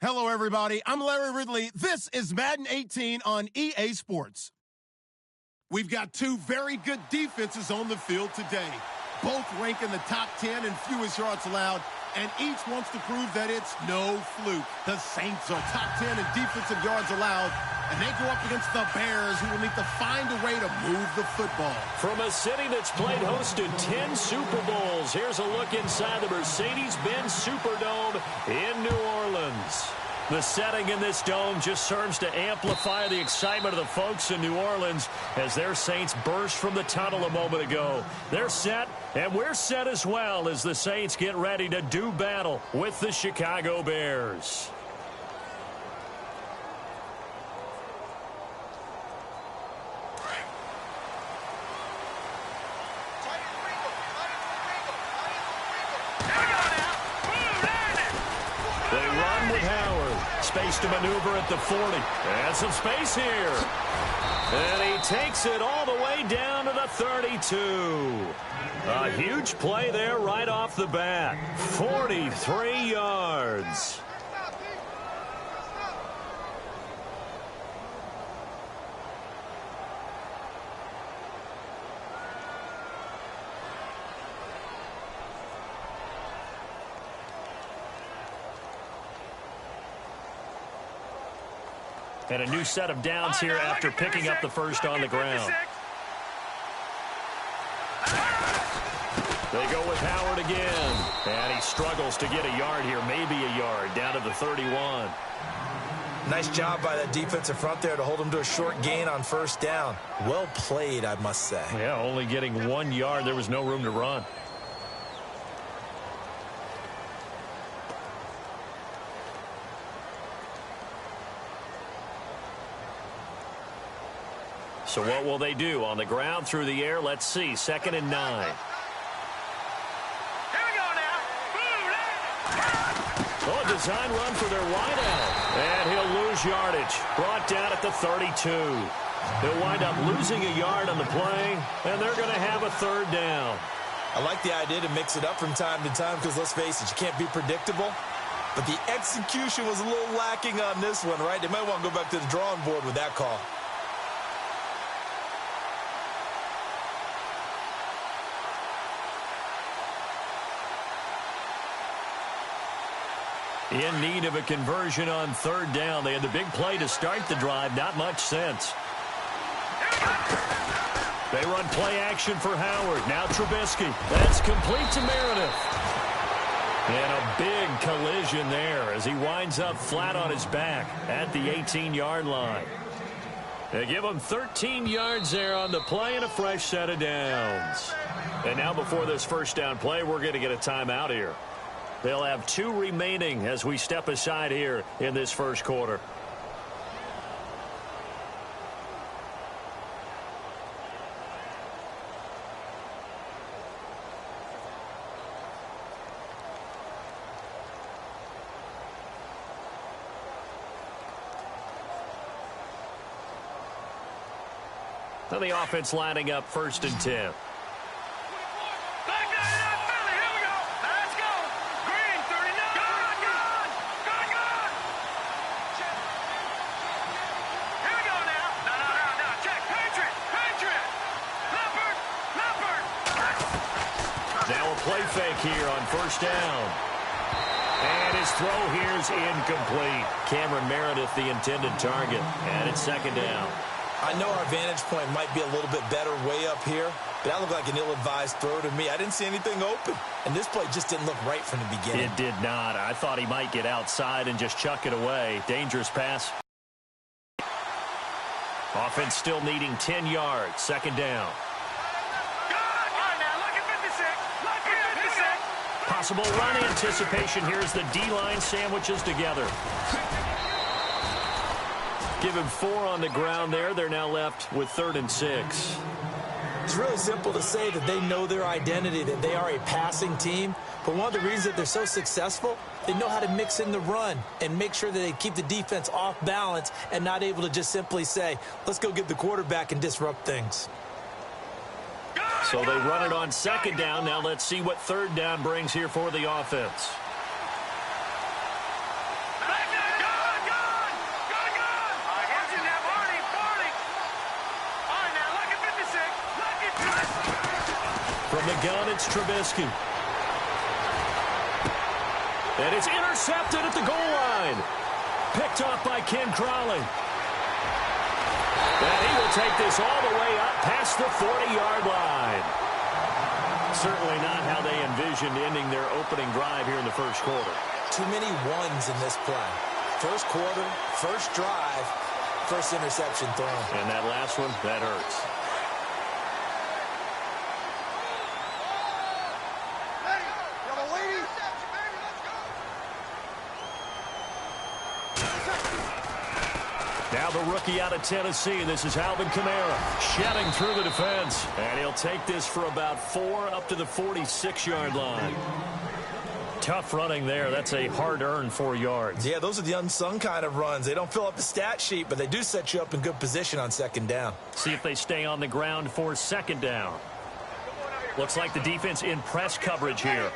Hello, everybody. I'm Larry Ridley. This is Madden 18 on EA Sports. We've got two very good defenses on the field today. Both rank in the top 10 in fewest yards allowed, and each wants to prove that it's no fluke. The Saints are top 10 in defensive yards allowed, and they go up against the Bears, who will need to find a way to move the football. From a city that's played host to 10 Super Bowls, here's a look inside the Mercedes-Benz Superdome in New Orleans. The setting in this dome just serves to amplify the excitement of the folks in New Orleans as their Saints burst from the tunnel a moment ago. They're set, and we're set as well as the Saints get ready to do battle with the Chicago Bears. They run with Howard. Space to maneuver at the 40. And some space here. And he takes it all the way down to the 32. A huge play there right off the bat. 43 yards. And a new set of downs here after picking up the first on the ground. They go with Howard again. And he struggles to get a yard here, maybe a yard, down to the 31. Nice job by that defensive front there to hold him to a short gain on first down. Well played, I must say. Yeah, only getting 1 yard. There was no room to run. So what will they do? On the ground, through the air, let's see. 2nd and 9. Here we go now. Oh, a design run for their wideout. And he'll lose yardage. Brought down at the 32. They'll wind up losing a yard on the play, and they're going to have a 3rd down. I like the idea to mix it up from time to time because, let's face it, you can't be predictable. But the execution was a little lacking on this one, right? They might want to go back to the drawing board with that call. In need of a conversion on 3rd down. They had the big play to start the drive. Not much sense. They run play action for Howard. Now Trubisky. That's complete to Meredith. And a big collision there as he winds up flat on his back at the 18-yard line. They give him 13 yards there on the play and a fresh set of downs. And now before this first down play, we're going to get a timeout here. They'll have 2 remaining as we step aside here in this first quarter. So the offense lining up 1st and 10. Play fake here on 1st down. And his throw here is incomplete. Cameron Meredith, the intended target. And it's 2nd down. I know our vantage point might be a little bit better way up here, but that looked like an ill-advised throw to me. I didn't see anything open. And this play just didn't look right from the beginning. It did not. I thought he might get outside and just chuck it away. Dangerous pass. Offense still needing 10 yards. 2nd down. Possible run anticipation. Here's the D-line sandwiches together. Give him 4 on the ground there. They're now left with 3rd and 6. It's really simple to say that they know their identity, that they are a passing team. But one of the reasons that they're so successful, they know how to mix in the run and make sure that they keep the defense off balance and not able to just simply say, let's go get the quarterback and disrupt things. So they run it on 2nd down. Now let's see what 3rd down brings here for the offense. From the gun, it's Trubisky. And it's intercepted at the goal line. Picked off by Ken Crawley. And he will take this all the way up past the 40-yard line. Certainly not how they envisioned ending their opening drive here in the first quarter. Too many ones in this play. First quarter, first drive, first interception thrown. And that last one, that hurts. Now the rookie out of Tennessee. This is Alvin Kamara shedding through the defense. And he'll take this for about 4 up to the 46-yard line. Tough running there. That's a hard-earned 4 yards. Yeah, those are the unsung kind of runs. They don't fill up the stat sheet, but they do set you up in good position on second down. See if they stay on the ground for second down. Looks like the defense in press coverage here.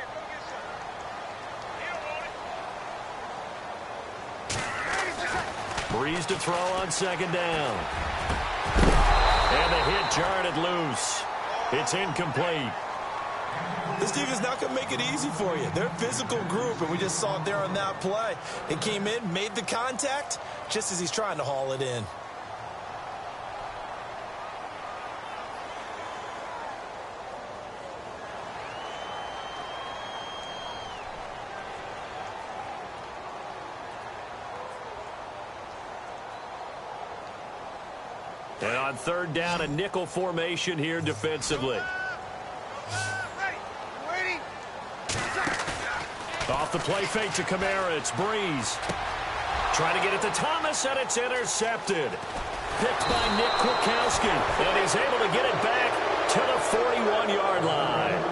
Breeze to throw on second down. And the hit jarred it loose. It's incomplete. This defense is not going to make it easy for you. They're a physical group, and we just saw it there on that play. It came in, made the contact, just as he's trying to haul it in. And on third down, a nickel formation here defensively. Off the play fake to Kamara, it's Breeze. Trying to get it to Thomas, and it's intercepted. Picked by Nick Kwiatkowski, and he's able to get it back to the 41-yard line.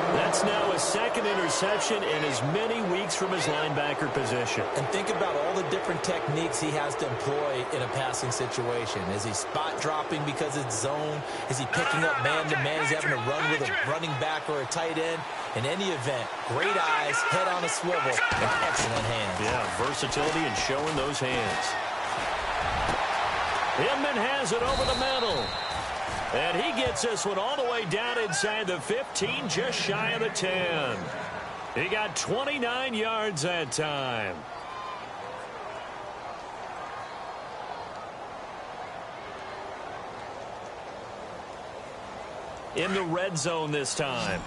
That's now his second interception in as many weeks from his linebacker position. And think about all the different techniques he has to employ in a passing situation. Is he spot dropping because it's zone? Is he picking up man-to-man? Is he having to run with a running back or a tight end? In any event, great eyes, head on a swivel, and excellent hands. Yeah, versatility and showing those hands. Inman has it over the middle. And he gets this one all the way down inside the 15, just shy of the 10. He got 29 yards that time. In the red zone this time.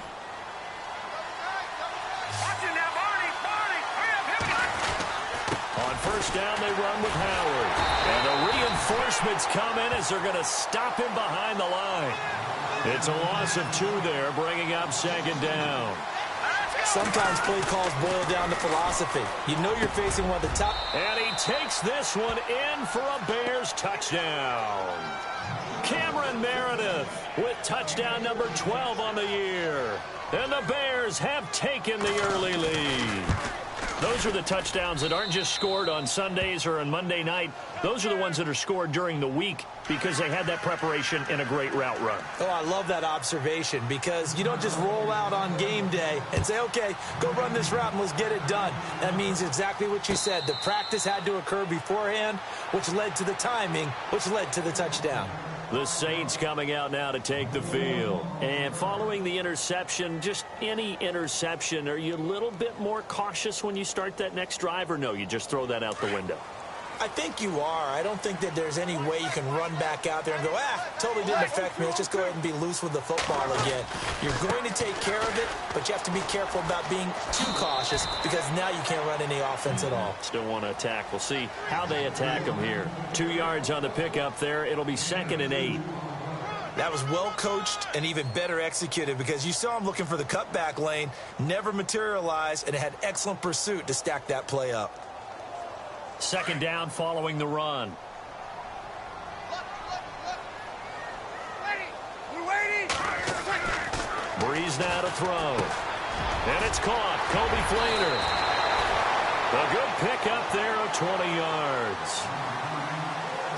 On first down, they run with Howard. And the reinforcements come in as they're going to stop him behind the line. It's a loss of 2 there, bringing up second down. Sometimes play calls boil down to philosophy. You know you're facing one of the top. And he takes this one in for a Bears touchdown. Cameron Meredith with touchdown number 12 on the year. And the Bears have taken the early lead. Those are the touchdowns that aren't just scored on Sundays or on Monday night. Those are the ones that are scored during the week because they had that preparation in a great route run. Oh, I love that observation because you don't just roll out on game day and say, okay, go run this route and let's get it done. That means exactly what you said. The practice had to occur beforehand, which led to the timing, which led to the touchdown. The Saints coming out now to take the field. And following the interception, just any interception, are you a little bit more cautious when you start that next drive, or no, you just throw that out the window? I think you are. I don't think that there's any way you can run back out there and go, totally didn't affect me. Let's just go ahead and be loose with the football again. You're going to take care of it, but you have to be careful about being too cautious because now you can't run any offense at all. Still want to attack. We'll see how they attack them here. 2 yards on the pickup there. It'll be 2nd and 8. That was well coached and even better executed because you saw him looking for the cutback lane, never materialized, and had excellent pursuit to stack that play up. 2nd down following the run. Breeze now to throw. And it's caught. Kobe Fleener. A good pickup there of 20 yards.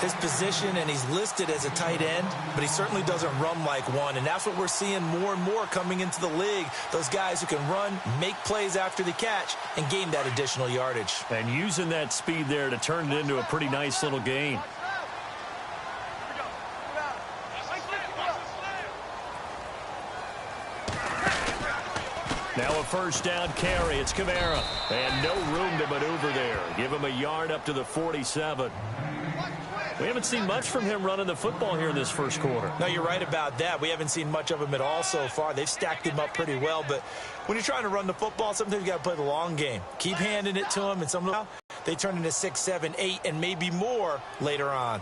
His position, and he's listed as a tight end, but he certainly doesn't run like one, and that's what we're seeing more and more coming into the league. Those guys who can run, make plays after the catch, and gain that additional yardage. And using that speed there to turn it into a pretty nice little gain. Now a first down carry. It's Kamara. And no room to maneuver there. Give him a yard up to the 47. We haven't seen much from him running the football here in this first quarter. No, you're right about that. We haven't seen much of him at all so far. They've stacked him up pretty well. But when you're trying to run the football, sometimes you got to play the long game. Keep handing it to him. And somehow they turn into 6, 7, 8, and maybe more later on.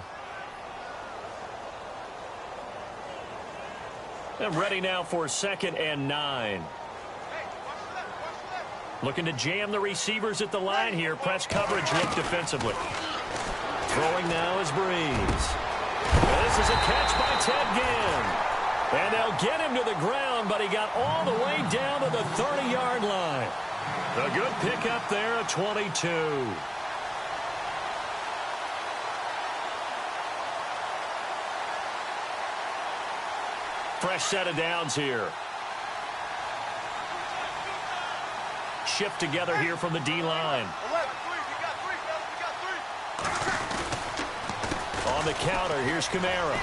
And ready now for 2nd and 9. Looking to jam the receivers at the line here. Press coverage look defensively. Throwing now is Breeze. This is a catch by Ted Ginn. And they'll get him to the ground, but he got all the way down to the 30-yard line. A good pickup there at 22. Fresh set of downs here. Shift together here from the D-line. On the counter, here's Kamara.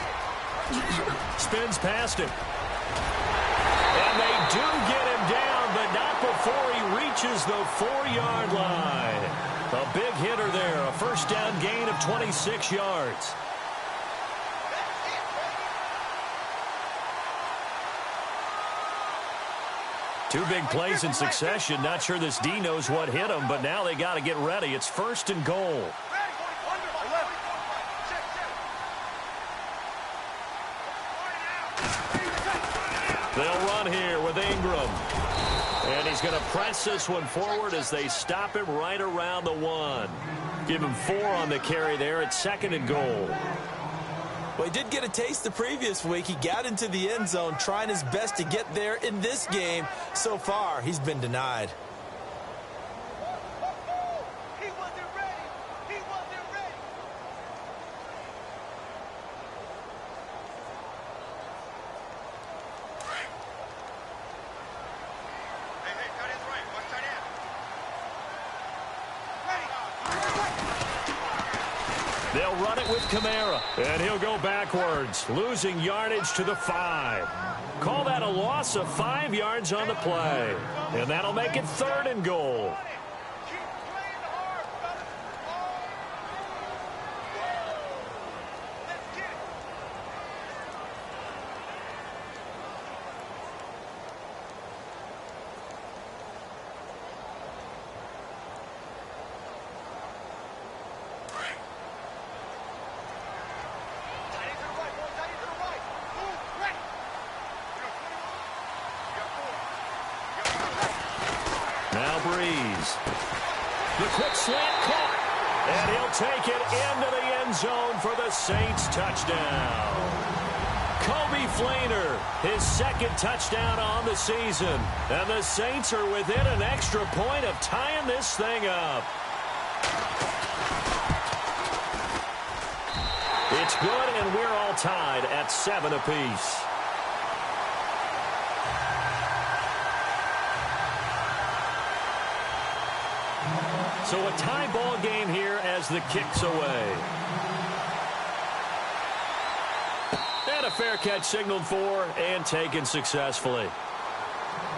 Spins past him. And they do get him down, but not before he reaches the 4-yard line. A big hitter there, a first down gain of 26 yards. Two big plays in succession. Not sure this D knows what hit him, but now they got to get ready. It's 1st and goal. They'll run here with Ingram. And he's going to press this one forward as they stop him right around the 1. Give him 4 on the carry there at 2nd and goal. Well, he did get a taste the previous week. He got into the end zone trying his best to get there in this game. So far, he's been denied. He wasn't ready. He wasn't ready. Hey, tight end's right. Watch tight end. They'll run it with Kamara, and he'll go backwards, losing yardage to the 5. Call that a loss of 5 yards on the play, and that'll make it 3rd and goal. Keep playing hard, fellas. Let's get it. Now Breeze. The quick slant caught. And he'll take it into the end zone for the Saints touchdown. Kobe Fleener, his 2nd touchdown on the season. And the Saints are within an extra point of tying this thing up. It's good, and we're all tied at 7 apiece. So a tie ball game here as the kick's away. And a fair catch signaled for and taken successfully.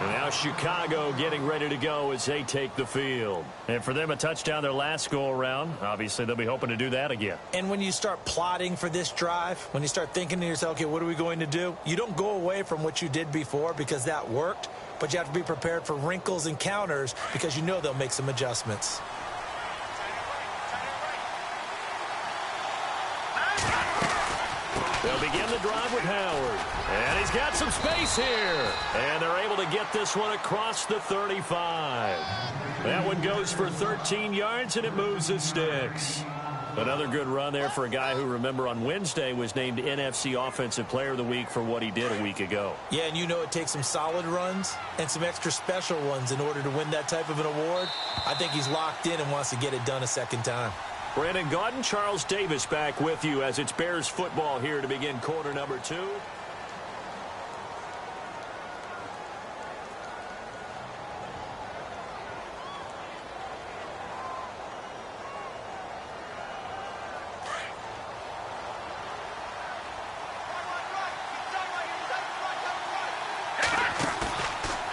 And now Chicago getting ready to go as they take the field. And for them, a touchdown their last go-around. Obviously, they'll be hoping to do that again. And when you start plotting for this drive, when you start thinking to yourself, okay, what are we going to do? You don't go away from what you did before because that worked, but you have to be prepared for wrinkles and counters because you know they'll make some adjustments. They'll begin the drive with Howard. And he's got some space here. And they're able to get this one across the 35. That one goes for 13 yards, and it moves the sticks. Another good run there for a guy who, remember, on Wednesday was named NFC Offensive Player of the Week for what he did a week ago. Yeah, and you know it takes some solid runs and some extra special ones in order to win that type of an award. I think he's locked in and wants to get it done a second time. Brandon Gaudin, Charles Davis back with you as it's Bears football here to begin quarter number 2.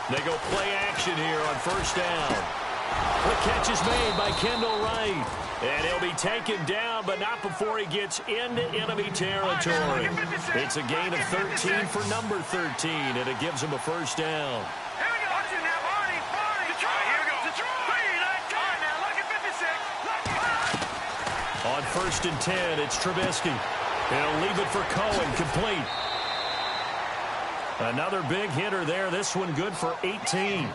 They go play action here on first down. The catch is made by Kendall Wright. And he'll be taken down, but not before he gets into enemy territory. It's a gain of 13 for number 13, and it gives him a first down. On first and 10, it's Trubisky. He'll leave it for Cohen, complete. Another big hitter there. This one good for 18.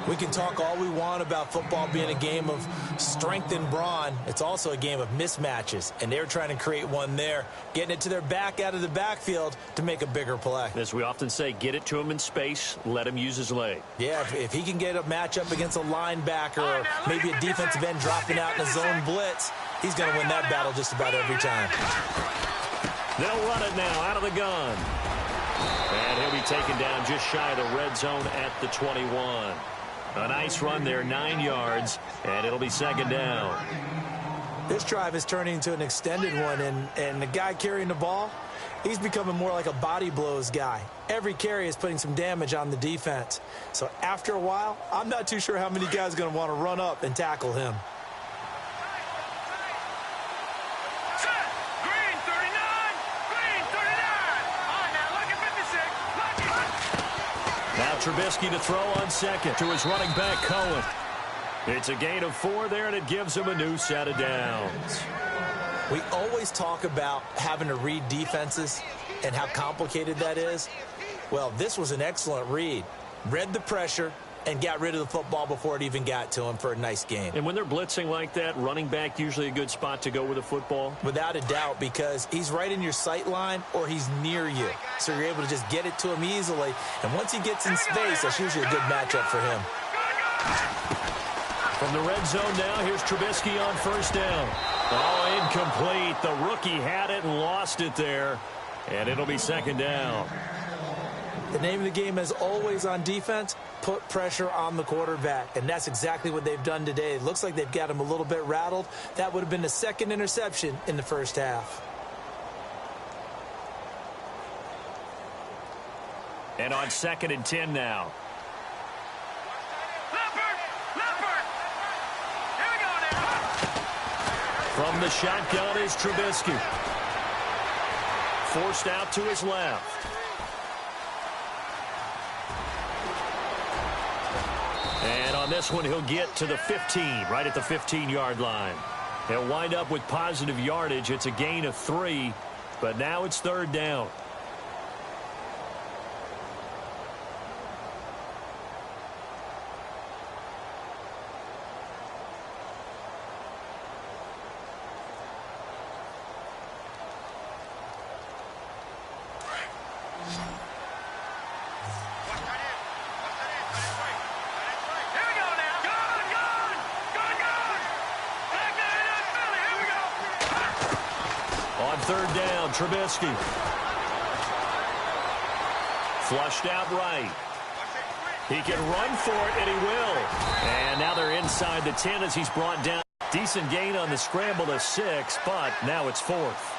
We can talk all we want about football being a game of strength and brawn. It's also a game of mismatches, and they're trying to create one there, getting it to their back out of the backfield to make a bigger play. As we often say, get it to him in space, let him use his leg. Yeah, if he can get a matchup against a linebacker or maybe a defensive end dropping out in a zone blitz, he's going to win that battle just about every time. They'll run it now out of the gun. And he'll be taken down just shy of the red zone at the 21. A nice run there, 9 yards, and it'll be second down. This drive is turning into an extended one, and the guy carrying the ball, he's becoming more like a body blows guy. Every carry is putting some damage on the defense. So after a while, I'm not too sure how many guys are going to want to run up and tackle him. Now Trubisky to throw on second to his running back, Cohen. It's a gain of 4 there, and it gives him a new set of downs. We always talk about having to read defenses and how complicated that is. Well, this was an excellent read. Read the pressure and got rid of the football before it even got to him for a nice game. And when they're blitzing like that, running back usually a good spot to go with a football? Without a doubt, because he's right in your sight line or he's near you. So you're able to just get it to him easily. And once he gets in space, that's usually a good matchup for him. From the red zone now, here's Trubisky on first down. Oh, incomplete. The rookie had it and lost it there. And it'll be second down. The name of the game is always on defense, put pressure on the quarterback. And that's exactly what they've done today. It looks like they've got him a little bit rattled. That would have been the second interception in the first half. And on second and 10 now. From the shotgun is Trubisky. Forced out to his left. And on this one, he'll get to the 15, right at the 15-yard line. He'll wind up with positive yardage. It's a gain of 3, but now it's third down. Third down, Trubisky. Flushed out right. He can run for it, and he will. And now they're inside the 10 as he's brought down. Decent gain on the scramble to 6, but now it's 4th.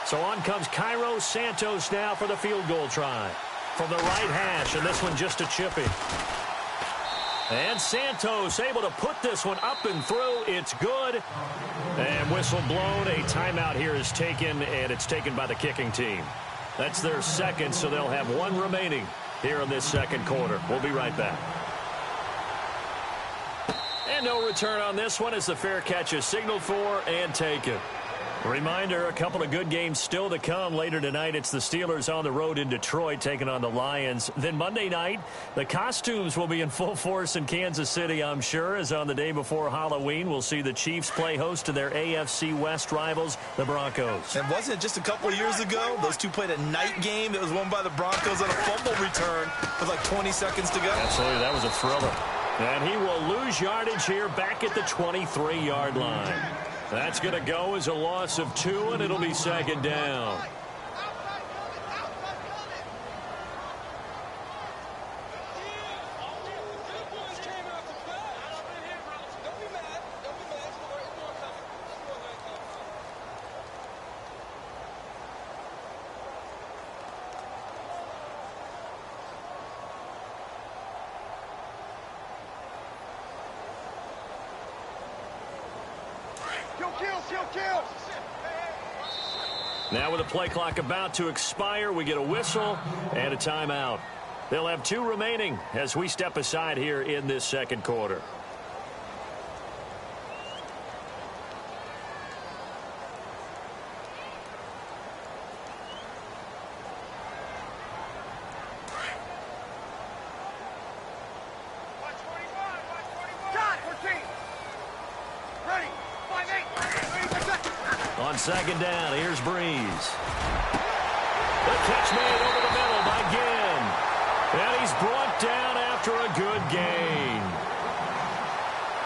So on comes Cairo Santos now for the field goal try. From the right hash, and this one just a chippy. And Santos able to put this one up and through. It's good. And whistle blown. A timeout here is taken, and it's taken by the kicking team. That's their second, so they'll have 1 remaining here in this second quarter. We'll be right back. And no return on this one as the fair catch is signaled for and taken. Reminder, a couple of good games still to come. Later tonight, it's the Steelers on the road in Detroit taking on the Lions. Then Monday night, the costumes will be in full force in Kansas City, I'm sure, as on the day before Halloween, we'll see the Chiefs play host to their AFC West rivals, the Broncos. And wasn't it just a couple of years ago, those two played a night game that was won by the Broncos on a fumble return with like 20 seconds to go? Absolutely, that was a thriller. And he will lose yardage here back at the 23-yard line. That's going to go as a loss of 2, and it'll be second down. Now with the play clock about to expire, we get a whistle and a timeout. They'll have 2 remaining as we step aside here in this second quarter. On second down, here's Breeze. The catch made over the middle by Ginn. And he's brought down after a good gain.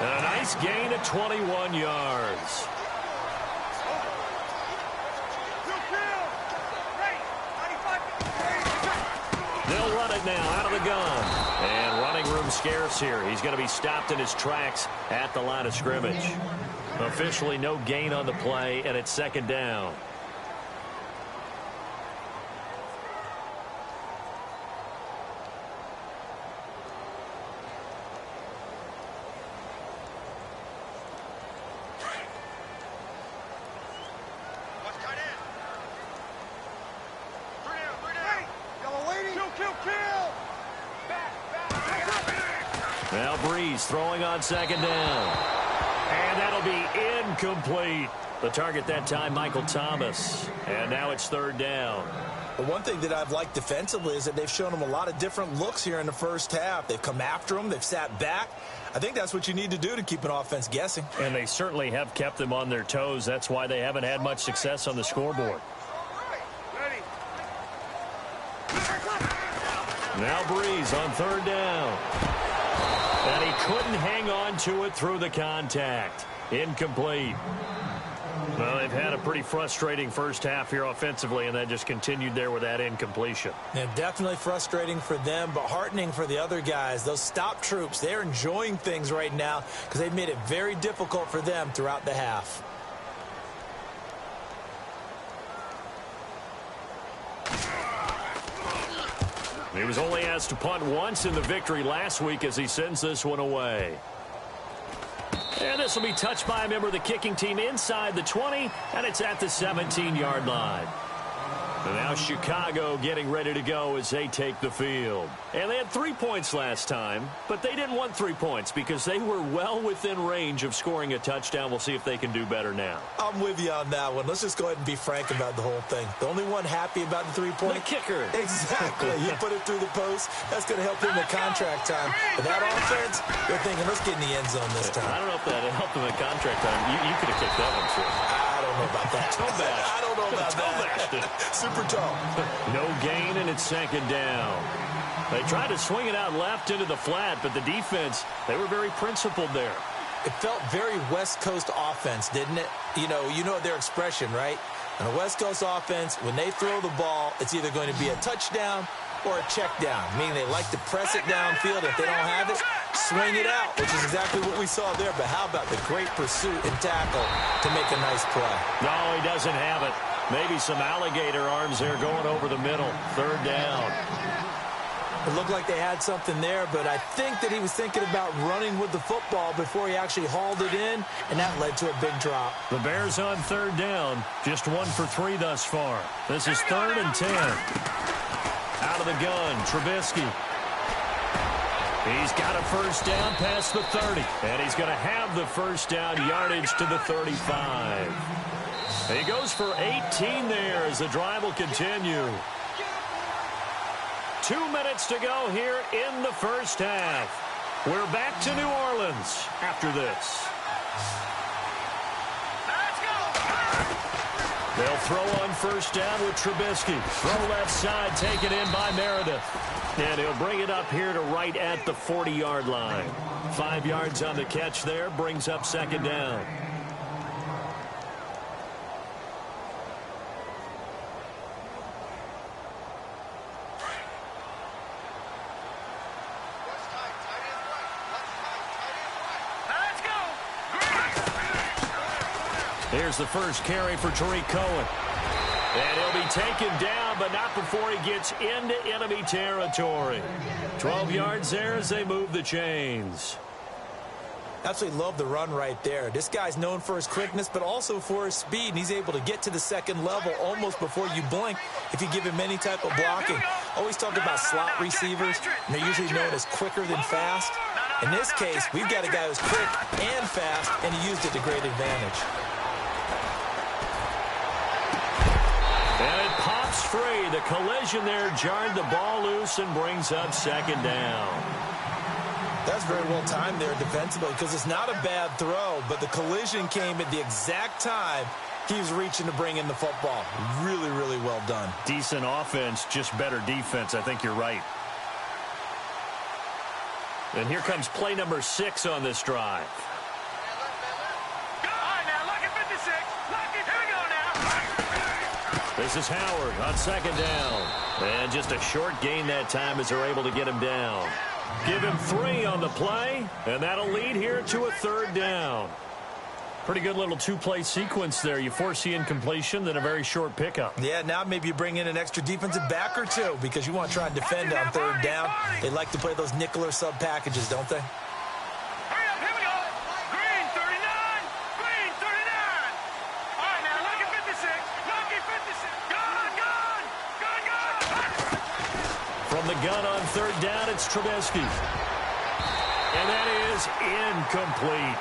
And a nice gain at 21 yards. They'll run it now out of the gun. And running room scarce here. He's going to be stopped in his tracks at the line of scrimmage. Officially no gain on the play, and it's second down. Now Breeze throwing on second down. And that'll be incomplete. The target that time, Michael Thomas. And now it's third down. But one thing that I've liked defensively is that they've shown him a lot of different looks here in the first half. They've come after him. They've sat back. I think that's what you need to do to keep an offense guessing. And they certainly have kept them on their toes. That's why they haven't had much success on the scoreboard. Now Breeze on third down. And he couldn't hang on to it through the contact. Incomplete. Well, they've had a pretty frustrating first half here offensively, and that just continued there with that incompletion. Yeah, definitely frustrating for them, but heartening for the other guys. Those stop troops, they're enjoying things right now because they've made it very difficult for them throughout the half. He was only asked to punt once in the victory last week as he sends this one away. And this will be touched by a member of the kicking team inside the 20, and it's at the 17-yard line. And now Chicago getting ready to go as they take the field. And they had 3 points last time, but they didn't want 3 points because they were well within range of scoring a touchdown. We'll see if they can do better now. I'm with you on that one. Let's just go ahead and be frank about the whole thing. The only one happy about the 3-point. The kicker. Exactly. You put it through the post. That's going to help him in contract time. But that offense, they're thinking, let's get in the end zone this time. I don't know if that helped him in contract time. You could have kicked that one, too. I don't know about that. Toe bash. I don't know about that. Super tall. No gain, and it's second down. They tried to swing it out left into the flat, but the defense, they were very principled there. It felt very West Coast offense, didn't it? You know their expression, right? On a West Coast offense, when they throw the ball, it's either going to be a touchdown or a check down, meaning they like to press it downfield. If they don't have it, swing it out, which is exactly what we saw there. But how about the great pursuit and tackle to make a nice play? No, he doesn't have it. Maybe some alligator arms there going over the middle. Third down. It looked like they had something there, but I think that he was thinking about running with the football before he actually hauled it in, and that led to a big drop. The Bears on third down. Just 1 for 3 thus far. This is 3rd and 10. Out of the gun, Trubisky. He's got a first down past the 30, and he's going to have the first down yardage to the 35. He goes for 18 there as the drive will continue. 2 minutes to go here in the first half. We're back to New Orleans after this. They'll throw on first down with Trubisky. Throw left side, taken in by Meredith. And he'll bring it up here to right at the 40-yard line. 5 yards on the catch there, brings up second down. Here's the first carry for Tariq Cohen. And he'll be taken down, but not before he gets into enemy territory. 12 yards there as they move the chains. Absolutely love the run right there. This guy's known for his quickness, but also for his speed, and he's able to get to the second level almost before you blink if you give him any type of blocking. Always talk about slot receivers, and they're usually known as quicker than fast. In this case, we've got a guy who's quick and fast, and he used it to great advantage. And it pops free. The collision there jarred the ball loose and brings up second down. That's very well timed there defensively because it's not a bad throw, but the collision came at the exact time he was reaching to bring in the football. Really, really well done. Decent offense, just better defense. I think you're right. And here comes play number 6 on this drive. This is Howard on second down. And just a short gain that time as they're able to get him down. Give him 3 on the play, and that'll lead here to a third down. Pretty good little two-play sequence there. You force the incompletion, then a very short pickup. Yeah, now maybe you bring in an extra defensive back or two because you want to try and defend on third down. They like to play those nickel or sub packages, don't they? Hurry up, here we go. Green 39. Green 39. All right, now, lucky 56. Lucky 56. Gun. From the gun on third down, it's Trubisky. And that is incomplete.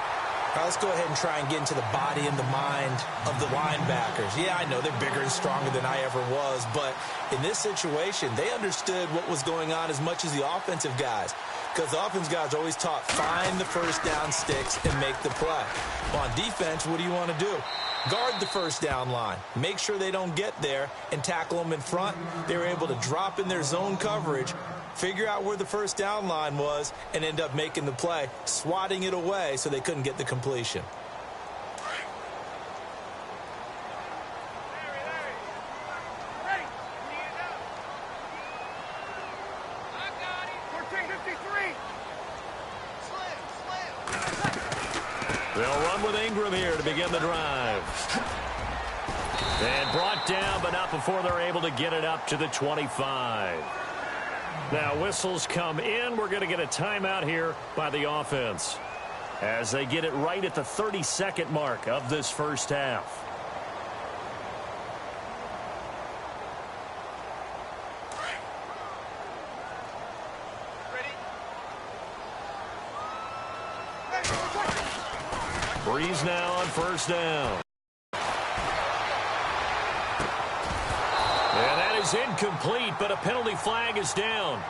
All right, let's go ahead and try and get into the body and the mind of the linebackers. Yeah, I know they're bigger and stronger than I ever was, but in this situation, they understood what was going on as much as the offensive guys, because the offensive guys are always taught, find the first down sticks and make the play. Well, on defense, what do you want to do? Guard the first down line. Make sure they don't get there and tackle them in front. They were able to drop in their zone coverage, figure out where the first down line was, and end up making the play, swatting it away so they couldn't get the completion. Ready. I got it. 1453. Slam. They'll run with Ingram here to begin the drive. And brought down, but not before they're able to get it up to the 25. Now whistles come in. We're going to get a timeout here by the offense as they get it right at the 30-second mark of this first half. Breeze now on first down. And that is incomplete, but a penalty flag is down.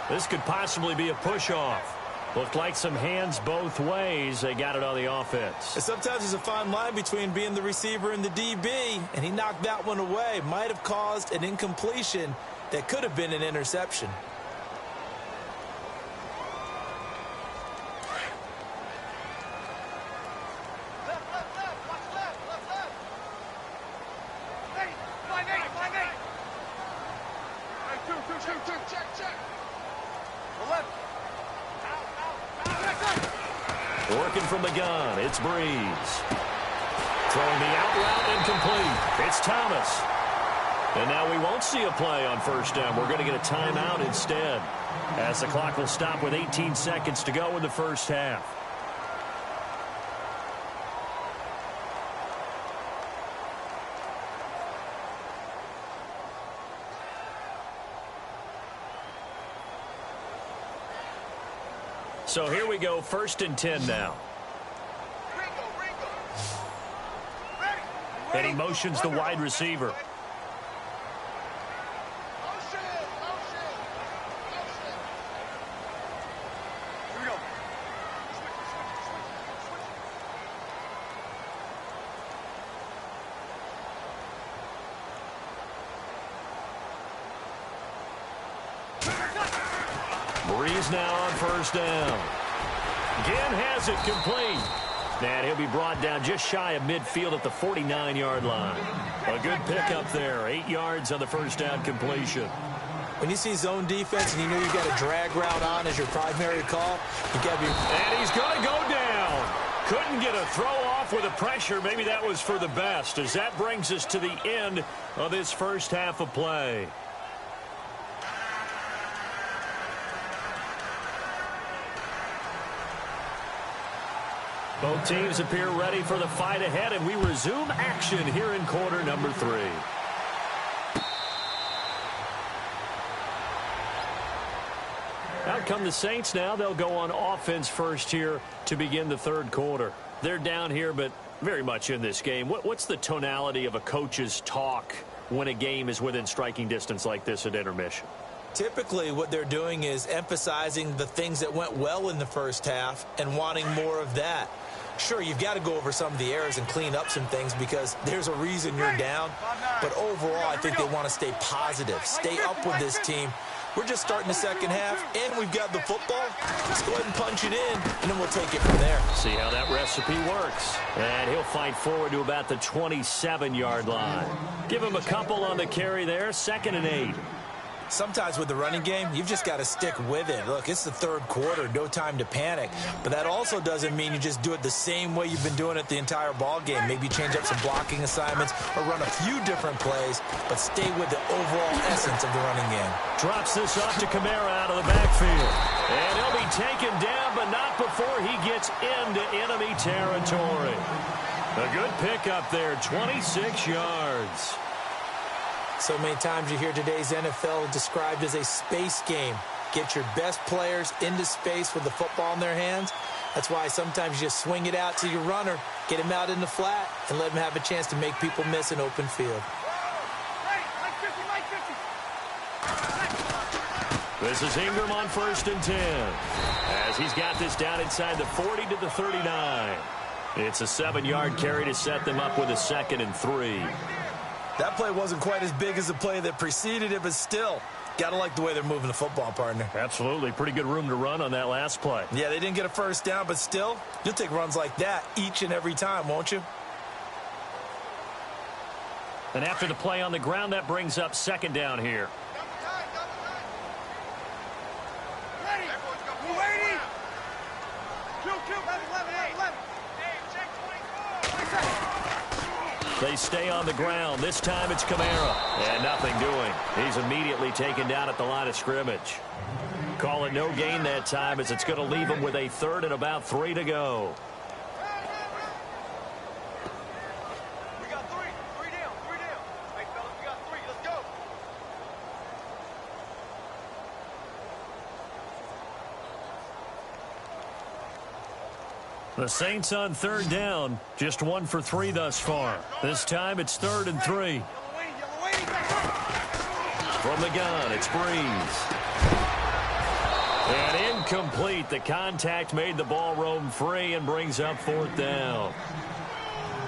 This could possibly be a push-off. Looked like some hands both ways. They got it on the offense. And sometimes there's a fine line between being the receiver and the DB, and he knocked that one away. Might have caused an incompletion that could have been an interception. Working from the gun, it's Breeze. Throwing the out route incomplete. It's Thomas. And now we won't see a play on first down. We're going to get a timeout instead, as the clock will stop with 18 seconds to go in the first half. So here we go, 1st and 10 now. And he motions the wide receiver. Breeze now on 1st down. Again has it complete. And he'll be brought down just shy of midfield at the 49-yard line. A good pickup there. 8 yards on the 1st down completion. When you see zone defense and you know you've got a drag route on as your primary call, you got to be... And he's going to go down. Couldn't get a throw off with the pressure. Maybe that was for the best, as that brings us to the end of this first half of play. Both teams appear ready for the fight ahead, and we resume action here in quarter number 3. Out come the Saints now. They'll go on offense first here to begin the 3rd quarter. They're down here, but very much in this game. What's the tonality of a coach's talk when a game is within striking distance like this at intermission? Typically, what they're doing is emphasizing the things that went well in the first half and wanting more of that. Sure, you've got to go over some of the errors and clean up some things because there's a reason you're down. But overall, I think they want to stay positive, stay up with this team. We're just starting the second half, and we've got the football. Let's go ahead and punch it in, and then we'll take it from there. See how that recipe works. And he'll fight forward to about the 27-yard line. Give him a couple on the carry there, 2nd and 8. Sometimes with the running game, you've just got to stick with it. Look, it's the 3rd quarter, no time to panic. But that also doesn't mean you just do it the same way you've been doing it the entire ball game. Maybe change up some blocking assignments or run a few different plays, but stay with the overall essence of the running game. Drops this off to Kamara out of the backfield. And he'll be taken down, but not before he gets into enemy territory. A good pickup there, 26 yards. So many times you hear today's NFL described as a space game. Get your best players into space with the football in their hands. That's why sometimes you just swing it out to your runner, get him out in the flat, and let him have a chance to make people miss an open field. This is Ingram on 1st and 10. As he's got this down inside the 40 to the 39. It's a 7-yard carry to set them up with a 2nd and 3. That play wasn't quite as big as the play that preceded it, but still, got to like the way they're moving the football, partner. Absolutely. Pretty good room to run on that last play. Yeah, they didn't get a 1st down, but still, you'll take runs like that each and every time, won't you? And after the play on the ground, that brings up 2nd down here. They stay on the ground. This time it's Kamara. And nothing doing. He's immediately taken down at the line of scrimmage. Call it no gain that time as it's going to leave him with a 3rd and about 3 to go. We got 3. 3 down. 3 down. Hey, fellas, we got 3. Let's go. The Saints on 3rd down. Just 1 for 3 thus far. This time it's 3rd and 3. From the gun, it's Breeze. And incomplete. The contact made the ball roam free and brings up 4th down.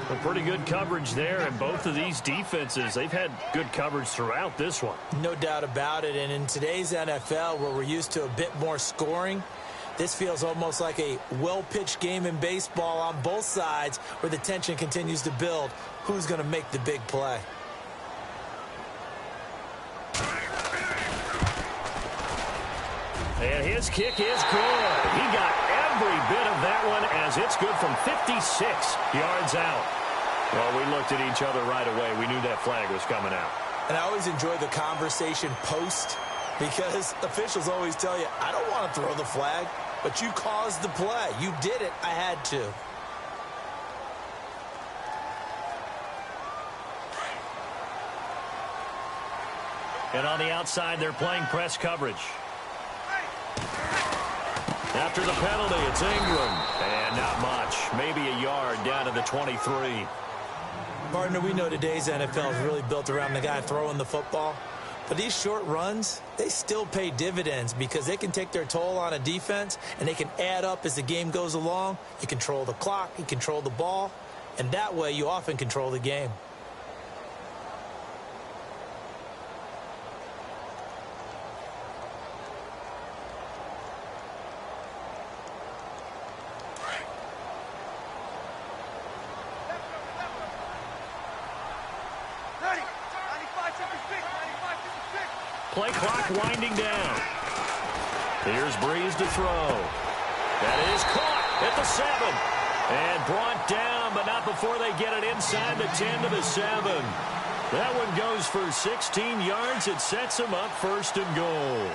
A pretty good coverage there, and both of these defenses, they've had good coverage throughout this one. No doubt about it, and in today's NFL, where we're used to a bit more scoring, this feels almost like a well-pitched game in baseball on both sides where the tension continues to build. Who's going to make the big play? And his kick is good. He got every bit of that one as it's good from 56 yards out. Well, we looked at each other right away. We knew that flag was coming out. And I always enjoy the conversation post because officials always tell you, I don't want to throw the flag. But you caused the play. You did it. I had to. And on the outside, they're playing press coverage. After the penalty, it's Ingram. And not much. Maybe a yard down to the 23. Partner, we know today's NFL is really built around the guy throwing the football. But these short runs, they still pay dividends because they can take their toll on a defense and they can add up as the game goes along. You control the clock, you control the ball, and that way you often control the game. Play clock winding down. Here's Breeze to throw. That is caught at the 7. And brought down, but not before they get it inside the 10 to the 7. That one goes for 16 yards. It sets them up 1st and goal.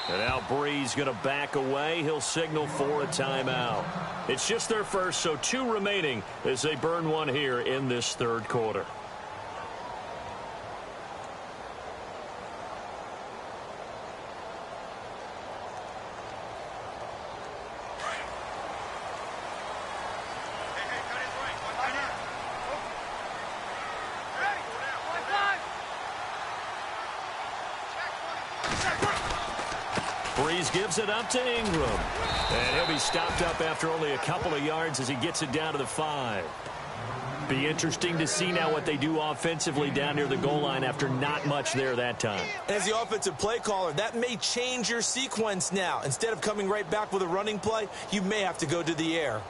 And now Breeze going to back away. He'll signal for a timeout. It's just their first, so 2 remaining as they burn one here in this 3rd quarter. Breeze gives it up to Ingram. And he'll be stopped up after only a couple of yards as he gets it down to the 5. Be interesting to see now what they do offensively down near the goal line after not much there that time. As the offensive play caller, that may change your sequence now. Instead of coming right back with a running play, you may have to go to the air.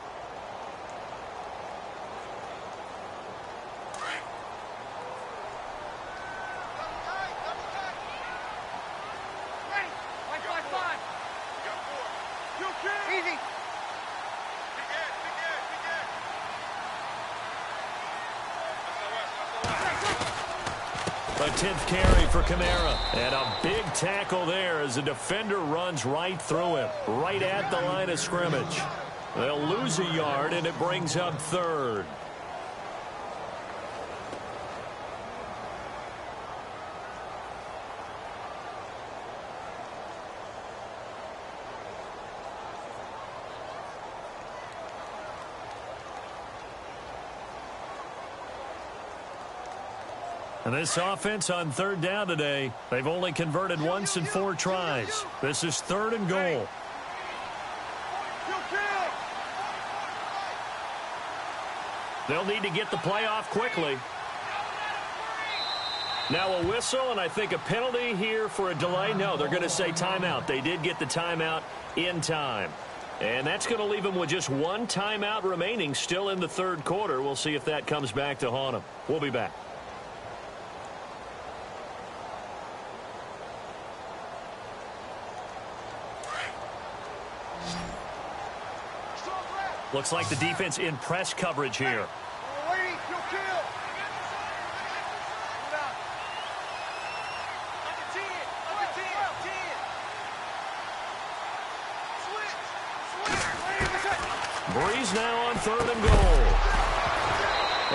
A 10th carry for Kamara. And a big tackle there as the defender runs right through him, right at the line of scrimmage. They'll lose a yard, and it brings up 3rd. And this offense on 3rd down today, they've only converted once in 4 tries. This is 3rd and goal. They'll need to get the play off quickly. Now a whistle, and I think a penalty here for a delay. No, they're going to say timeout. They did get the timeout in time. And that's going to leave them with just 1 timeout remaining still in the 3rd quarter. We'll see if that comes back to haunt them. We'll be back. Looks like the defense in press coverage here. Breeze now on 3rd and goal.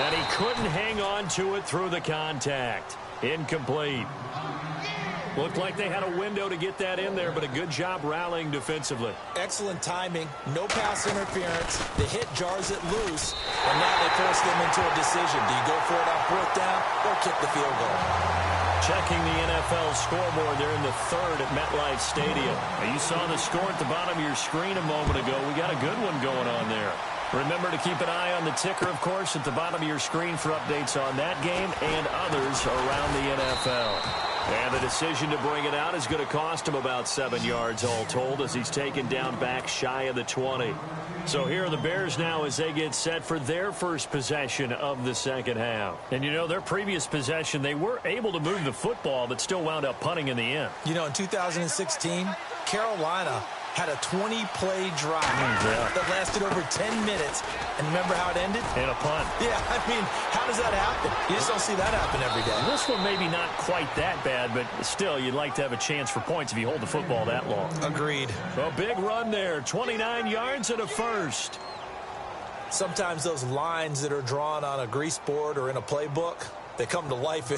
And he couldn't hang on to it through the contact. Incomplete. Looked like they had a window to get that in there, but a good job rallying defensively. Excellent timing, no pass interference. The hit jars it loose, and now they force them into a decision. Do you go for it on 4th down or kick the field goal? Checking the NFL scoreboard, they're in the 3rd at MetLife Stadium. You saw the score at the bottom of your screen a moment ago. We got a good one going on there. Remember to keep an eye on the ticker, of course, at the bottom of your screen for updates on that game and others around the NFL. And the decision to bring it out is going to cost him about 7 yards all told as he's taken down back shy of the 20. So here are the Bears now as they get set for their first possession of the 2nd half. And, you know, their previous possession, they were able to move the football but still wound up punting in the end. You know, in 2016, Carolina had a 20-play drive that lasted over 10 minutes. And remember how it ended? And a punt. Yeah, I mean, how does that happen? You just don't see that happen every day. This one maybe not quite that bad, but still, you'd like to have a chance for points if you hold the football that long. Agreed. A big run there, 29 yards and a first. Sometimes those lines that are drawn on a grease board or in a playbook, they come to life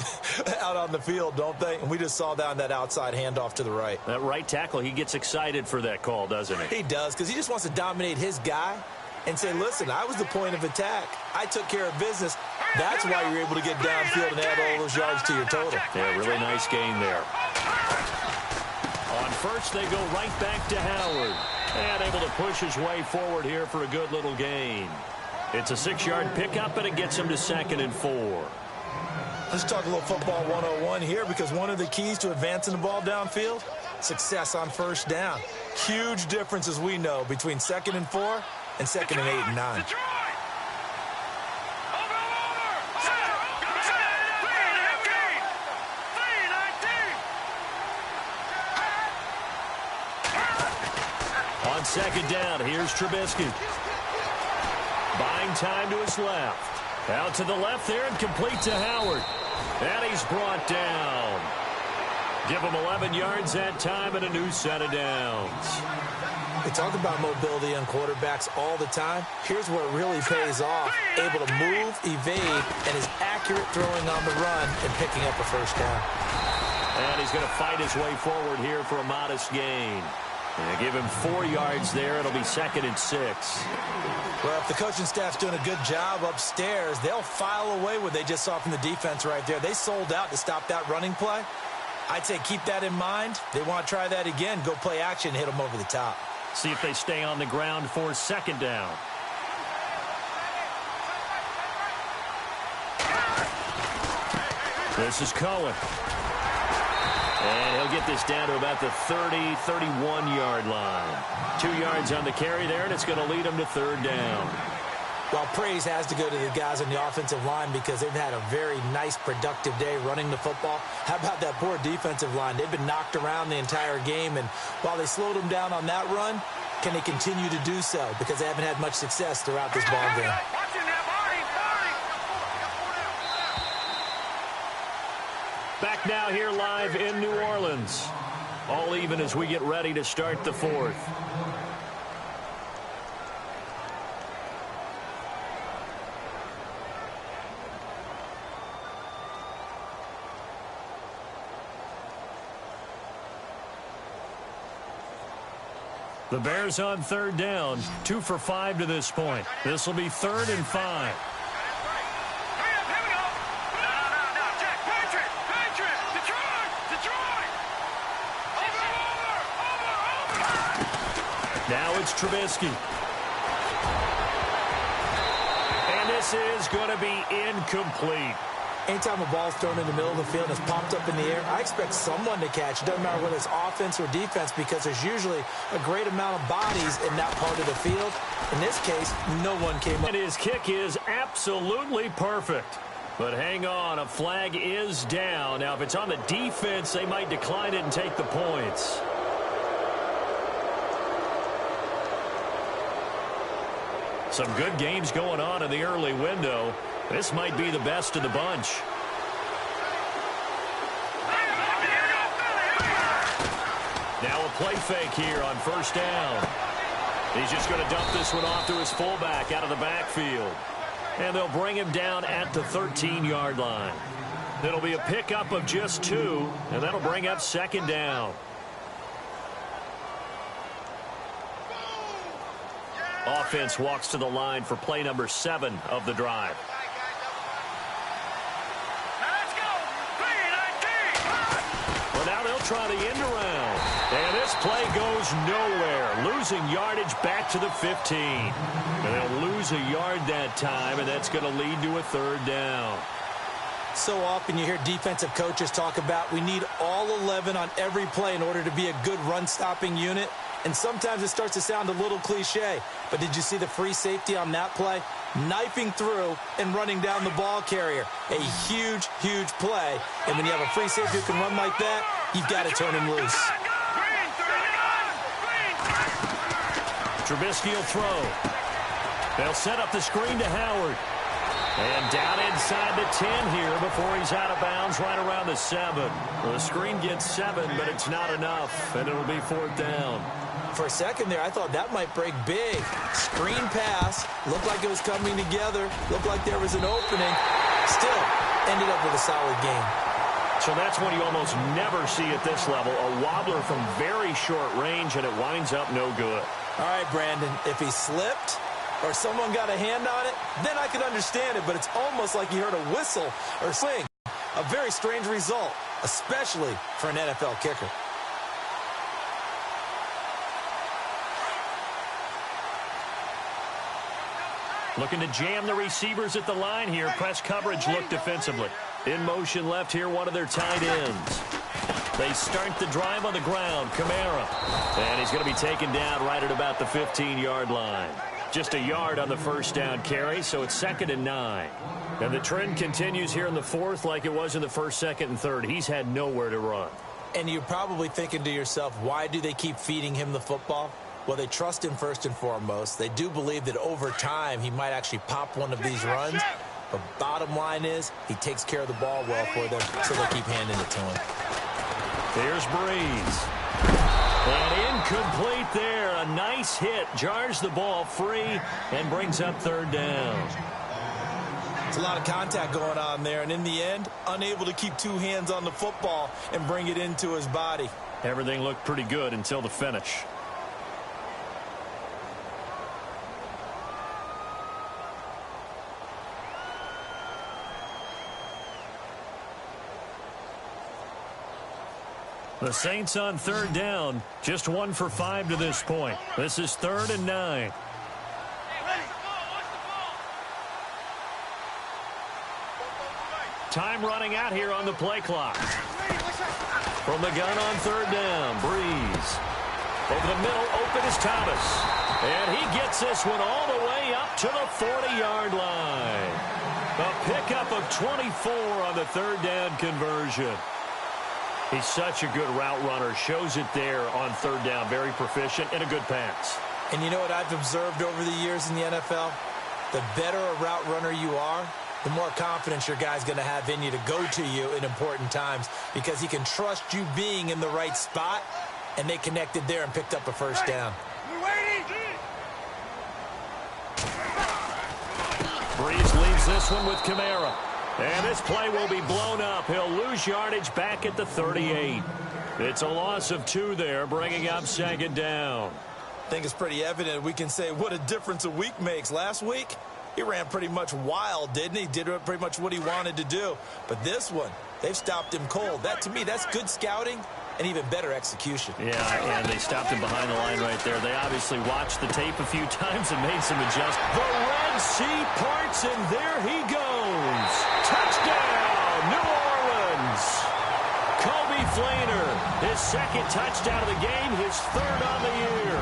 out on the field, don't they? And we just saw that on that outside handoff to the right. That right tackle, he gets excited for that call, doesn't he? He does, because he just wants to dominate his guy and say, listen, I was the point of attack. I took care of business. That's why you're able to get downfield and add all those yards to your total. Yeah, really nice gain there. On first, they go right back to Howard. And able to push his way forward here for a good little gain. It's a 6-yard pickup, and it gets him to 2nd and 4. Let's talk a little football 101 here, because one of the keys to advancing the ball downfield, success on first down. Huge difference, as we know, between 2nd and 4 and 2nd and 8 and 9. On 2nd down, here's Trubisky. Buying time to his left. Out to the left there and complete to Howard. And he's brought down. Give him 11 yards that time and a new set of downs. We talk about mobility on quarterbacks all the time. Here's where it really pays off. Able to move, evade, and is accurate throwing on the run and picking up a first down. And he's going to fight his way forward here for a modest gain. And give him 4 yards there. It'll be 2nd and 6. Well, if the coaching staff's doing a good job upstairs, they'll file away what they just saw from the defense right there. They sold out to stop that running play. I'd say keep that in mind. They want to try that again. Go play action, hit them over the top. See if they stay on the ground for 2nd down. This is Cohen. And he'll get this down to about the 30, 31-yard line. 2 yards on the carry there, and it's going to lead him to 3rd down. Well, praise has to go to the guys on the offensive line because they've had a very nice, productive day running the football. How about that poor defensive line? They've been knocked around the entire game, and while they slowed them down on that run, can they continue to do so? Because they haven't had much success throughout this ball game. Back now here live in New Orleans. All even as we get ready to start the 4th. The Bears on 3rd down, 2 for 5 to this point. This will be 3rd and 5. Now it's Trubisky. And this is going to be incomplete. Anytime a ball's thrown in the middle of the field and it's popped up in the air, I expect someone to catch. It doesn't matter whether it's offense or defense because there's usually a great amount of bodies in that part of the field. In this case, no one came up. And his kick is absolutely perfect. But hang on, a flag is down. Now, if it's on the defense, they might decline it and take the points. Some good games going on in the early window. This might be the best of the bunch. Now a play fake here on 1st down. He's just going to dump this one off to his fullback out of the backfield. And they'll bring him down at the 13-yard line. It'll be a pickup of just 2, and that'll bring up 2nd down. Offense walks to the line for play number 7 of the drive. Well, now they'll try the end around. And this play goes nowhere. Losing yardage back to the 15. And they'll lose a yard that time, and that's going to lead to a 3rd down. So often you hear defensive coaches talk about we need all 11 on every play in order to be a good run-stopping unit. And sometimes it starts to sound a little cliche. But did you see the free safety on that play? Knifing through and running down the ball carrier. A huge, huge play. And when you have a free safety who can run like that, you've got to turn him loose. Trubisky will throw. They'll set up the screen to Howard. And down inside the 10 here before he's out of bounds right around the 7. The screen gets 7, but it's not enough, and it'll be 4th down. For a second there, I thought that might break big. Screen pass, looked like it was coming together, looked like there was an opening. Still, ended up with a solid game. So that's what you almost never see at this level, a wobbler from very short range, and it winds up no good. All right, Brandon, if he slipped or someone got a hand on it, then I could understand it, but it's almost like you heard a whistle or swing. A very strange result, especially for an NFL kicker. Looking to jam the receivers at the line here. Press coverage look defensively. In motion left here, one of their tight ends. They start the drive on the ground. Kamara. And he's going to be taken down right at about the 15-yard line. Just a yard on the first down carry, so it's 2nd and 9. And the trend continues here in the 4th like it was in the 1st, 2nd, and 3rd. He's had nowhere to run. And you're probably thinking to yourself, why do they keep feeding him the football? Well, they trust him first and foremost. They do believe that over time he might actually pop one of these runs. But bottom line is he takes care of the ball well for them, so they keep handing it to him. There's Breeze. And incomplete there. A nice hit. Jars the ball free and brings up 3rd down. It's a lot of contact going on there, and in the end, unable to keep 2 hands on the football and bring it into his body. Everything looked pretty good until the finish. The Saints on 3rd down, just 1 for 5 to this point. This is 3rd and 9. Time running out here on the play clock. From the gun on 3rd down, Breeze. Over the middle, open is Thomas. And he gets this one all the way up to the 40-yard line. A pickup of 24 on the 3rd down conversion. He's such a good route runner. Shows it there on 3rd down. Very proficient and a good pass. And you know what I've observed over the years in the NFL? The better a route runner you are, the more confidence your guy's going to have in you to go to you in important times because he can trust you being in the right spot, and they connected there and picked up a first down. Breeze leaves this one with Kamara. And this play will be blown up. He'll lose yardage back at the 38. It's a loss of 2 there, bringing up 2nd down. I think it's pretty evident. We can say what a difference a week makes. Last week, he ran pretty much wild, didn't he? Did pretty much what he wanted to do. But this one, they've stopped him cold. That, to me, that's good scouting and even better execution. Yeah, and they stopped him behind the line right there. They obviously watched the tape a few times and made some adjustments. The Red Sea parts, and there he goes. Touchdown, New Orleans. Kobe Fleener, his 2nd touchdown of the game, his 3rd on the year.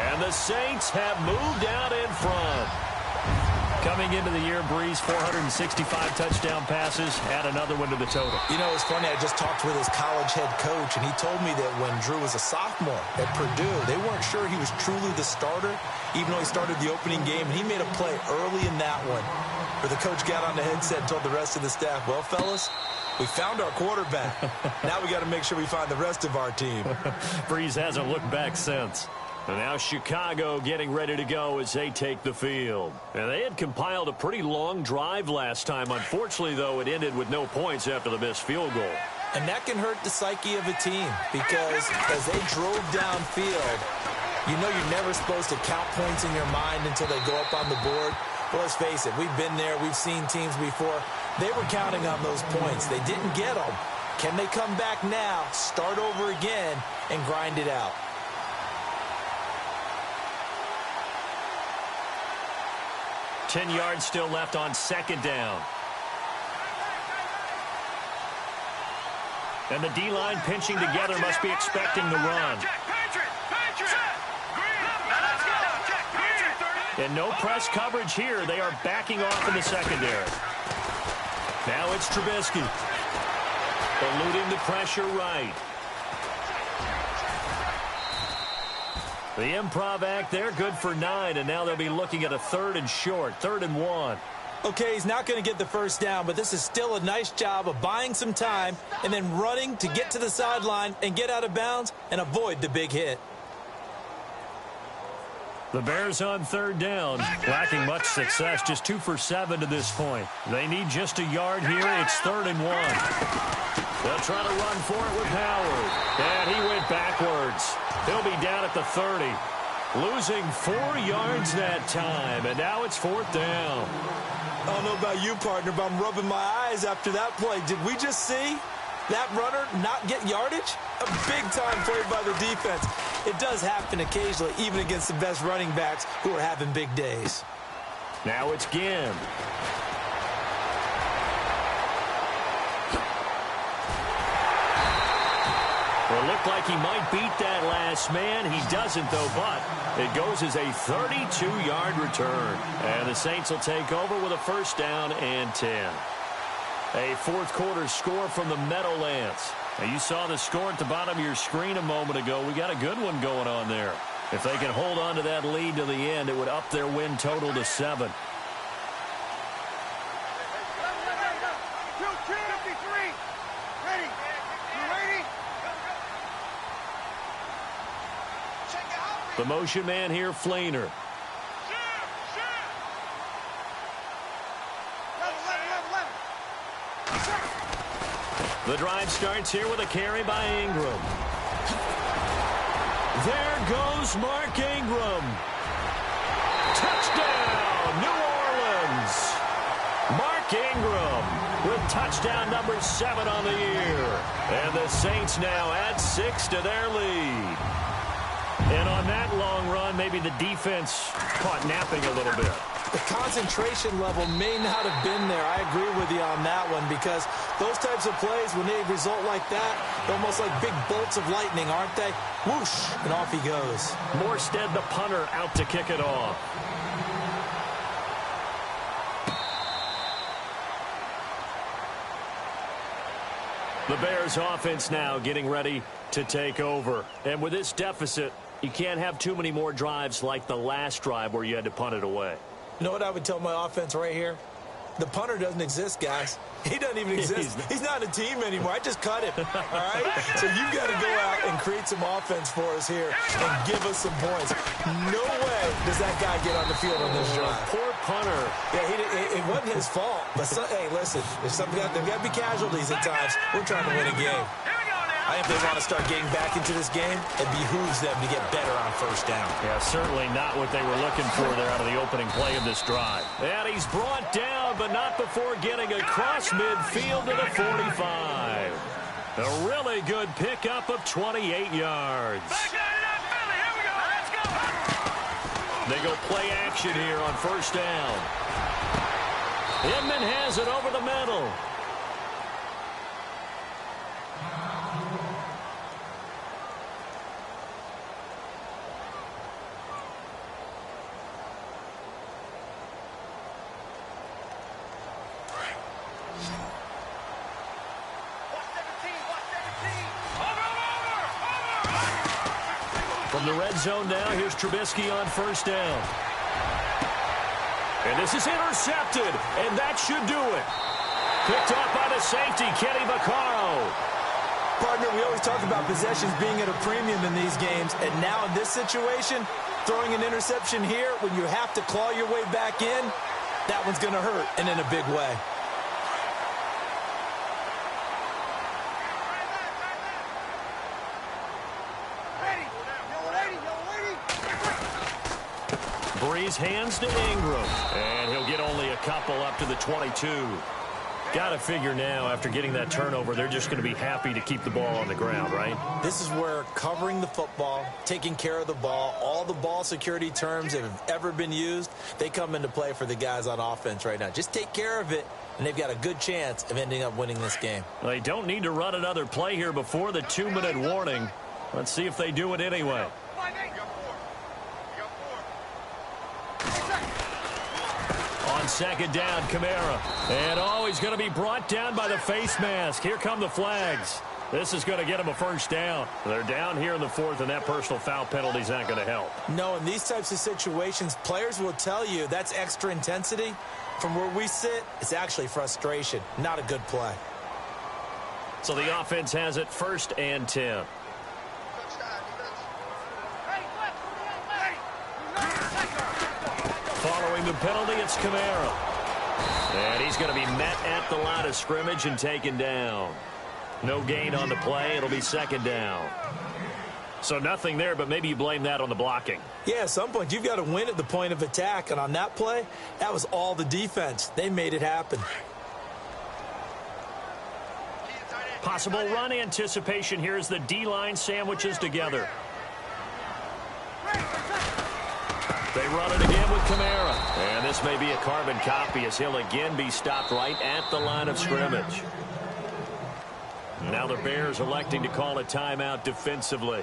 And the Saints have moved out in front. Coming into the year, Breeze, 465 touchdown passes, add another one to the total. You know, it's funny, I just talked with his college head coach, and he told me that when Drew was a sophomore at Purdue, they weren't sure he was truly the starter, even though he started the opening game, and he made a play early in that one, where the coach got on the headset and told the rest of the staff, well, fellas, we found our quarterback. Now we got to make sure we find the rest of our team. Breeze hasn't looked back since. And now Chicago getting ready to go as they take the field. And they had compiled a pretty long drive last time. Unfortunately, though, it ended with no points after the missed field goal. And that can hurt the psyche of a team because as they drove downfield, you know you're never supposed to count points in your mind until they go up on the board. But let's face it, we've been there. We've seen teams before. They were counting on those points. They didn't get them. Can they come back now, start over again, and grind it out? Ten yards still left on 2nd down. And the D-line pinching together must be expecting the run. And no press coverage here. They are backing off in the secondary. Now it's Trubisky. Eluding the pressure right. The improv act there, good for 9, and now they'll be looking at a 3rd and short, 3rd and 1. Okay, he's not going to get the first down, but this is still a nice job of buying some time and then running to get to the sideline and get out of bounds and avoid the big hit. The Bears on third down, lacking much success, just 2 for 7 to this point. They need just a yard here. It's 3rd and 1. They'll try to run for it with Howard. And he went backwards. He'll be down at the 30. Losing 4 yards that time, and now it's 4th down. I don't know about you, partner, but I'm rubbing my eyes after that play. Did we just see that runner not get yardage? A big-time play by the defense. It does happen occasionally, even against the best running backs who are having big days. Now it's Ginn. Well, it looked like he might beat that last man. He doesn't, though, but it goes as a 32-yard return. And the Saints will take over with a 1st down and 10. A fourth-quarter score from the Meadowlands. Now, you saw the score at the bottom of your screen a moment ago. We got a good one going on there. If they can hold on to that lead to the end, it would up their win total to 7. The motion man here, Flainer. The drive starts here with a carry by Ingram. There goes Mark Ingram. Touchdown, New Orleans. Mark Ingram with touchdown number 7 on the year. And the Saints now add 6 to their lead. And on that long run, maybe the defense caught napping a little bit. The concentration level may not have been there. I agree with you on that one because those types of plays, when they result like that, they're almost like big bolts of lightning, aren't they? Whoosh, and off he goes. Morstead, the punter, out to kick it off. The Bears offense now getting ready to take over. And with this deficit, you can't have too many more drives like the last drive where you had to punt it away. You know what I would tell my offense right here? The punter doesn't exist, guys. He doesn't even exist. He's not a team anymore. I just cut him, all right? So you've got to go out and create some offense for us here and give us some points. No way does that guy get on the field on this drive. Poor punter. Yeah, it wasn't his fault. But, hey, listen, there's got to be casualties at times. We're trying to win a game. I think they want to start getting back into this game. It behooves them to get better on 1st down. Yeah, certainly not what they were looking for there out of the opening play of this drive. And he's brought down, but not before getting across midfield to the 45. A really good pickup of 28 yards. They go play action here on 1st down. Inman has it over the middle. From the red zone now, here's Trubisky on 1st down. And this is intercepted, and that should do it. Picked off by the safety, Kenny Vaccaro. Partner, we always talk about possessions being at a premium in these games, and now in this situation, throwing an interception here when you have to claw your way back in, that one's going to hurt, and in a big way. Breeze hands to Ingram, and he'll get only a couple up to the 22. Got to figure now, after getting that turnover, they're just going to be happy to keep the ball on the ground, right? This is where covering the football, taking care of the ball, all the ball security terms that have ever been used, they come into play for the guys on offense right now. Just take care of it, and they've got a good chance of ending up winning this game. They don't need to run another play here before the 2-minute warning. Let's see if they do it anyway. On 2nd down, Kamara. And he's going to be brought down by the face mask. Here come the flags. This is going to get him a 1st down. They're down here in the 4th, and that personal foul penalty is not going to help. No, in these types of situations, players will tell you that's extra intensity. From where we sit, it's actually frustration, not a good play. So the offense has it 1st and 10. Following the penalty, it's Kamara. And he's going to be met at the line of scrimmage and taken down. No gain on the play. It'll be 2nd down. So nothing there, but maybe you blame that on the blocking. Yeah, at some point, you've got to win at the point of attack. And on that play, that was all the defense. They made it happen. Possible run anticipation here as the D-line sandwiches together. They run it again with Kamara. And this may be a carbon copy as he'll again be stopped right at the line of scrimmage. Now the Bears electing to call a timeout defensively.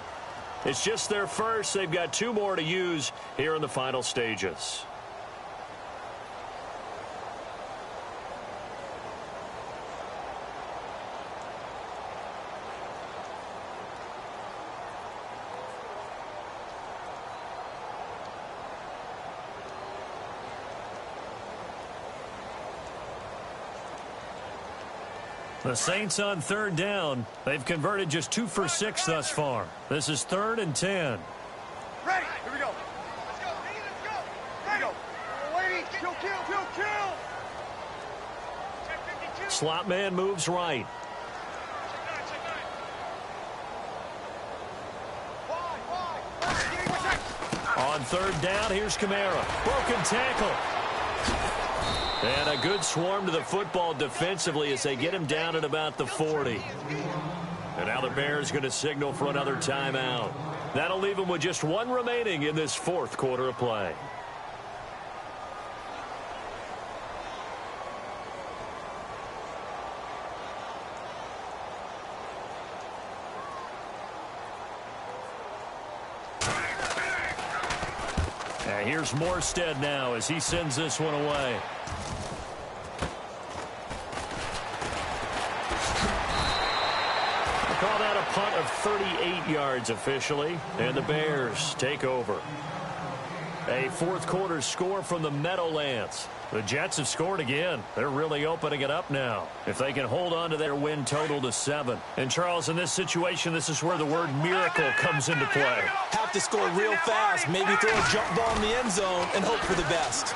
It's just their first. They've got 2 more to use here in the final stages. The Saints on 3rd down. They've converted just 2 for 6 thus far. This is 3rd and 10. Ready. Here we go. Let's go. Let's go. Here we go. Waiting. Kill. Slot man moves right. On 3rd down, here's Kamara. Broken tackle. And a good swarm to the football defensively as they get him down at about the 40. And now the Bears going to signal for another timeout. That'll leave them with just 1 remaining in this 4th quarter of play. And here's Morstead now as he sends this one away. Call that a punt of 38 yards officially, and the Bears take over. A 4th quarter score from the Meadowlands. The Jets have scored again. They're really opening it up now. If they can hold on to their win total to 7. And Charles, in this situation, this is where the word miracle comes into play. Have to score real fast, maybe throw a jump ball in the end zone and hope for the best.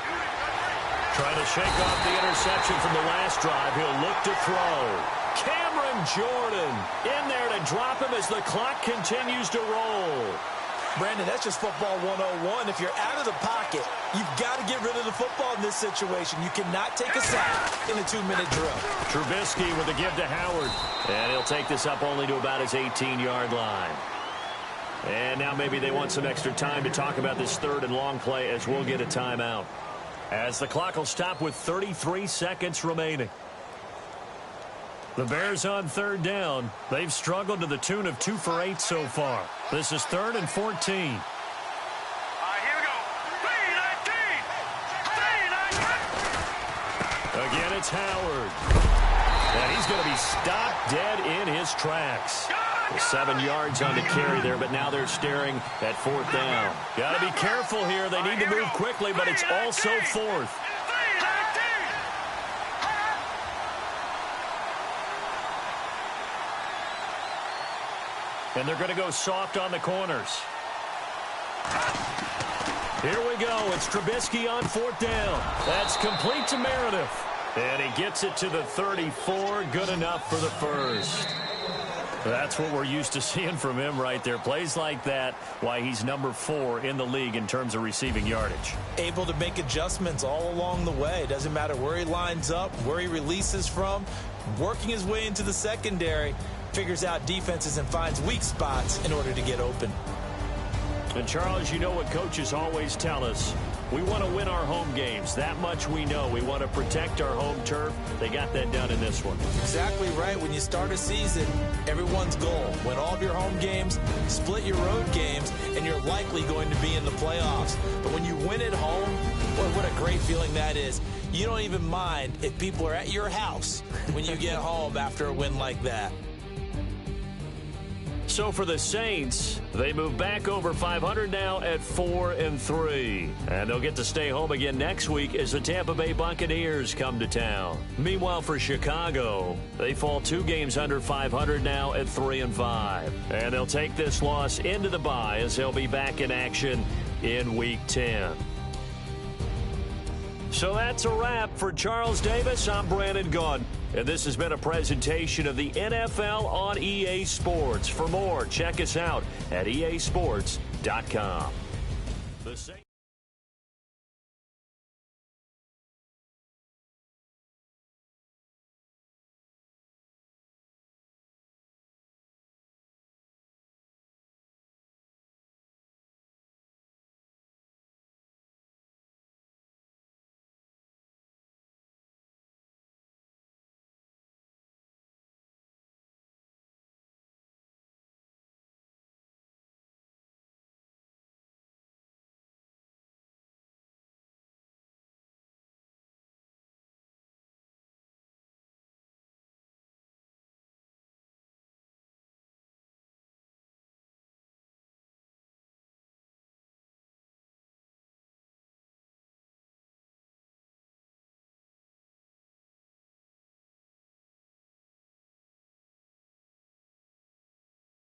Trying to shake off the interception from the last drive. He'll look to throw. Cameron Jordan in there to drop him as the clock continues to roll. Brandon, that's just football 101. If you're out of the pocket, you've got to get rid of the football in this situation. You cannot take a sack in a 2-minute drill. Trubisky with a give to Howard. And he'll take this up only to about his 18-yard line. And now maybe they want some extra time to talk about this 3rd and long play as we'll get a timeout. As the clock will stop with 33 seconds remaining. The Bears on 3rd down. They've struggled to the tune of 2 for 8 so far. This is 3rd and 14. All right, here we go. 3-19. Again, it's Howard. And he's going to be stopped dead in his tracks. 7 yards on the carry there, but now they're staring at 4th down. Got to be careful here. They need to move quickly, but it's also 4th. And they're going to go soft on the corners. Here we go. It's Trubisky on 4th down. That's complete to Meredith. And he gets it to the 34. Good enough for the 1st. That's what we're used to seeing from him right there. Plays like that, why he's number 4 in the league in terms of receiving yardage. Able to make adjustments all along the way. Doesn't matter where he lines up, where he releases from. Working his way into the secondary. Figures out defenses and finds weak spots in order to get open. And Charles, you know what coaches always tell us. We want to win our home games. That much we know. We want to protect our home turf. They got that done in this one. Exactly right. When you start a season, everyone's goal. Win all of your home games, split your road games, and you're likely going to be in the playoffs. But when you win at home, boy, what a great feeling that is. You don't even mind if people are at your house when you get home after a win like that. So for the Saints, they move back over 500 now at 4-3. And they'll get to stay home again next week as the Tampa Bay Buccaneers come to town. Meanwhile, for Chicago, they fall 2 games under 500 now at 3-5. And they'll take this loss into the bye as they'll be back in action in Week 10. So that's a wrap. For Charles Davis, I'm Brandon Gaudin. And this has been a presentation of the NFL on EA Sports. For more, check us out at easports.com.